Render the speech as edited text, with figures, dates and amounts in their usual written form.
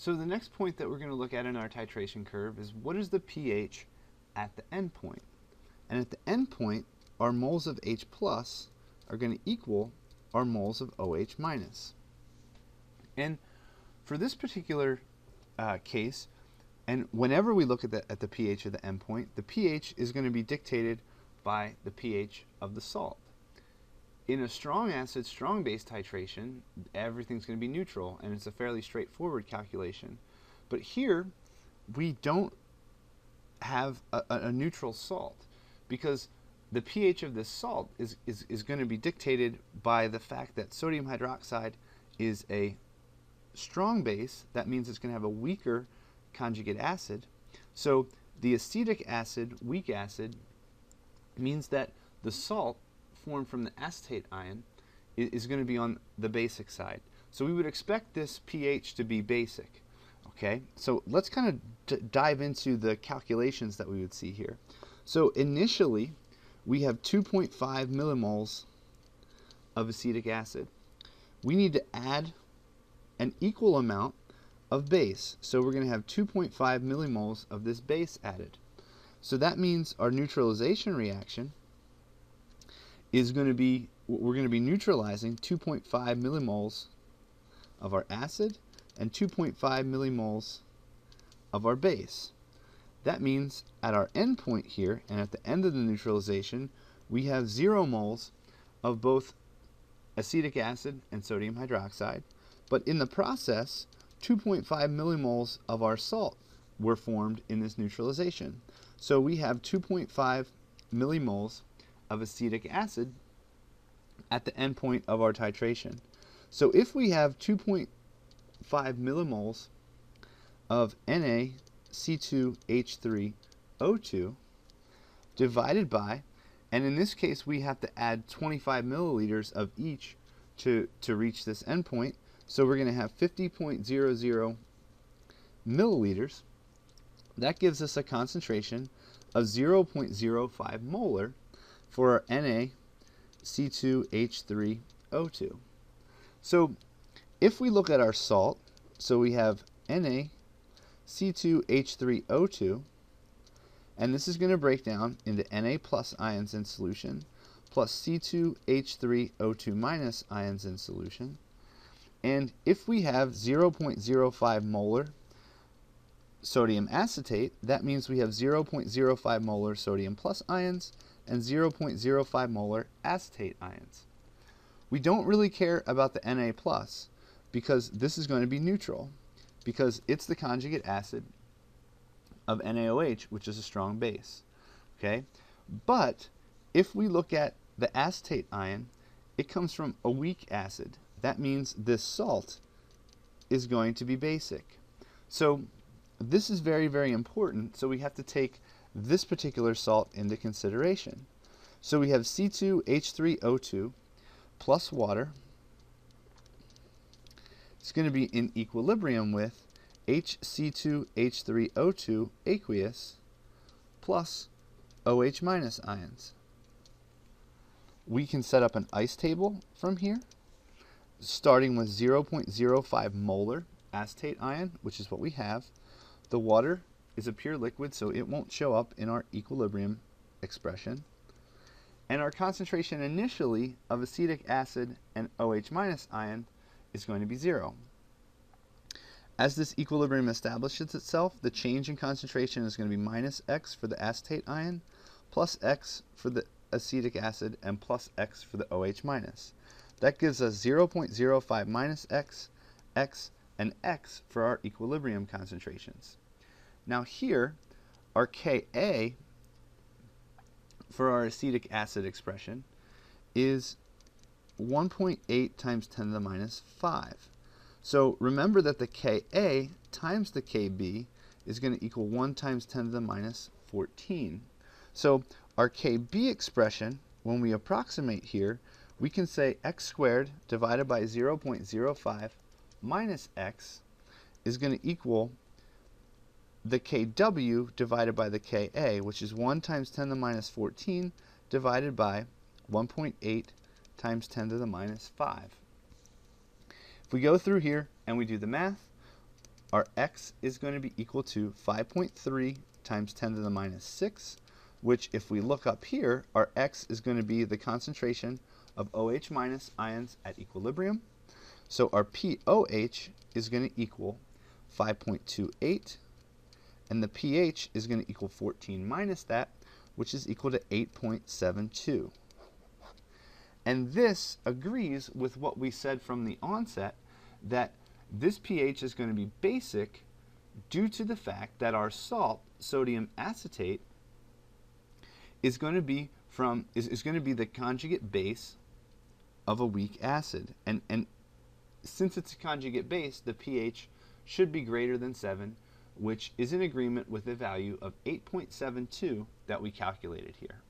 So the next point that we're going to look at in our titration curve is what is the pH at the endpoint? And at the endpoint, our moles of H plus are going to equal our moles of OH minus. And for this particular case, and whenever we look at the pH of the endpoint, the pH is going to be dictated by the pH of the salt. In a strong acid, strong base titration, everything's going to be neutral, and it's a fairly straightforward calculation. But here, we don't have a neutral salt, because the pH of this salt is going to be dictated by the fact that sodium hydroxide is a strong base. That means it's going to have a weaker conjugate acid. So the acetic acid, weak acid, means that the salt formed from the acetate ion is going to be on the basic side. So we would expect this pH to be basic. Okay, so let's kind of dive into the calculations that we would see here. So initially, we have 2.5 millimoles of acetic acid. We need to add an equal amount of base. So we're going to have 2.5 millimoles of this base added. So that means our neutralization reaction is going to be, we're going to be neutralizing 2.5 millimoles of our acid and 2.5 millimoles of our base. That means at our end point here, and at the end of the neutralization, we have 0 moles of both acetic acid and sodium hydroxide. But in the process, 2.5 millimoles of our salt were formed in this neutralization. So we have 2.5 millimoles of acetic acid at the end point of our titration. So if we have 2.5 millimoles of NaC2H3O2 divided by, and in this case we have to add 25 milliliters of each to reach this endpoint, so we're going to have 50.00 milliliters. That gives us a concentration of 0.05 molar for our NaC2H3O2. So if we look at our salt, so we have NaC2H3O2, and this is going to break down into Na plus ions in solution, plus C2H3O2 minus ions in solution. And if we have 0.05 molar sodium acetate, that means we have 0.05 molar sodium plus ions and 0.05 molar acetate ions. We don't really care about the Na plus because this is going to be neutral, because it's the conjugate acid of NaOH, which is a strong base. Okay? But if we look at the acetate ion, it comes from a weak acid. That means this salt is going to be basic. So this is very, very important. So we have to take this particular salt into consideration. So we have C2H3O2 plus water. It's going to be in equilibrium with HC2H3O2 aqueous plus OH minus ions. We can set up an ice table from here, starting with 0.05 molar acetate ion, which is what we have. The water is a pure liquid, so it won't show up in our equilibrium expression. And our concentration initially of acetic acid and OH minus ion is going to be 0. As this equilibrium establishes itself, the change in concentration is going to be minus X for the acetate ion, plus X for the acetic acid, and plus X for the OH minus. That gives us 0.05 minus X, X, and X for our equilibrium concentrations. Now here, our Ka for our acetic acid expression is 1.8 times 10 to the minus 5. So remember that the Ka times the Kb is going to equal 1 times 10 to the minus 14. So our Kb expression, when we approximate here, we can say x squared divided by 0.05 minus x is going to equal the Kw divided by the Ka, which is 1 times 10 to the minus 14 divided by 1.8 times 10 to the minus 5. If we go through here and we do the math, our x is going to be equal to 5.3 times 10 to the minus 6, which if we look up here, our x is going to be the concentration of OH minus ions at equilibrium. So our POH is going to equal 5.28, and the pH is going to equal 14 minus that, which is equal to 8.72. And this agrees with what we said from the onset, that this pH is going to be basic due to the fact that our salt, sodium acetate, is going to be the conjugate base of a weak acid. And since it's a conjugate base, the pH should be greater than 7, which is in agreement with the value of 8.72 that we calculated here.